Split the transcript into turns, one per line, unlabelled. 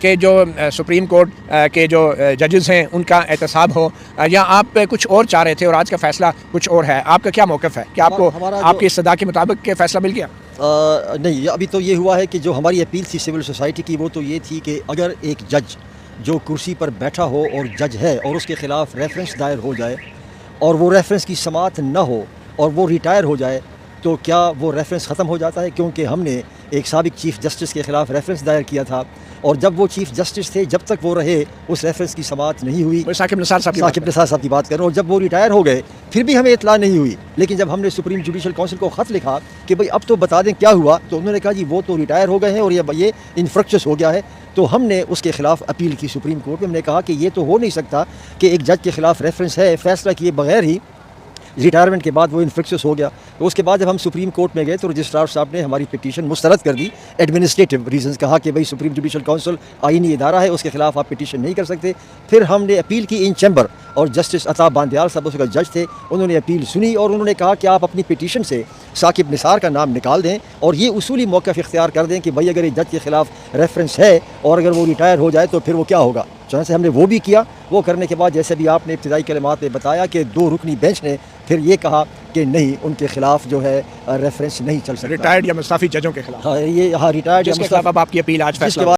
کہ جو supreme court کے جو ججز ہیں ان کا احتساب ہو، یا آپ کچھ اور چاہ رہے تھے اور آج کا فیصلہ کچھ اور ہے؟ آپ کا کیا موقف ہے کہ آپ کو آپ کی استدعا کے مطابق کہ فیصلہ مل گیا؟
نہیں، ابھی تو یہ ہوا ہے کہ جو ہماری اپیل تھی سول سوسائٹی کی وہ تو یہ تھی کہ اگر ایک جج جو کرسی پر بیٹھا ہو اور جج ہے اور اس کے خلاف ریفرنس دائر ہو جائے اور وہ ریفرنس کی سماعت نہ ہو اور وہ ریٹائر ہو جائے تو کیا وہ ریفرنس ختم ہو جاتا ہے؟ کیونکہ ہم نے ایک سابق چیف جسٹس کے خلاف ریفرنس دائر کیا تھا اور جب وہ چیف جسٹس تھے جب تک وہ رہے اس ریفرنس کی سماعت نہیں ہوئی۔
ثاقب نثار
صاحب کی بات کر رہا ہوں۔ اور جب وہ ریٹائر ہو گئے پھر بھی ہمیں اطلاع نہیں ہوئی، لیکن جب ہم نے سپریم جوڈیشل کونسل کو خط لکھا کہ بھئی اب تو بتا دیں کیا ہوا، تو انہوں نے کہا جی وہ تو ریٹائر ہو گئے ہیں اور یہ انفرکچس ہو گیا ہے۔ تو ہم نے اس کے خلاف اپیل کی سپریم کورٹ میں، ہم نے کہا کہ یہ تو ہو نہیں سکتا کہ ایک جج کے خلاف ریفرنس ہے فیصلہ کیے بغیر ہی ریٹائرمنٹ کے بعد وہ انفیکشس ہو گیا۔ تو اس کے بعد جب ہم سپریم کورٹ میں گئے تو رجسٹرار صاحب نے ہماری پٹیشن مسترد کر دی، ایڈمنسٹریٹو ریزنز، کہا کہ بھئی سپریم جوڈیشل کونسل آئینی ادارہ ہے، اس کے خلاف آپ پٹیشن نہیں کر سکتے۔ پھر ہم نے اپیل کی ان چیمبر اور جسٹس عطا باندیال صاحب اس کا جج تھے، انہوں نے اپیل سنی اور انہوں نے کہا کہ آپ اپنی پٹیشن سے ثاقب نثار کا نام نکال دیں اور یہ اصولی موقف اختیار کر دیں کہ بھئی اگر ایک جج کے خلاف ریفرنس ہے اور اگر وہ ریٹائر ہو جائے تو پھر وہ کیا ہوگا۔ چنانچہ ہم نے وہ بھی کیا۔ وہ کرنے کے بعد جیسے بھی آپ نے ابتدائی کلمات میں بتایا کہ 2 رکنی بینچ نے پھر یہ کہا کہ نہیں، ان کے خلاف جو ہے ریفرنس نہیں چل سکتا،
ریٹائرڈ یا مستعفی ججوں کے خلاف۔
ریٹائرڈ
جس کے خلاف اب آپ کی اپیل آج فیصلہ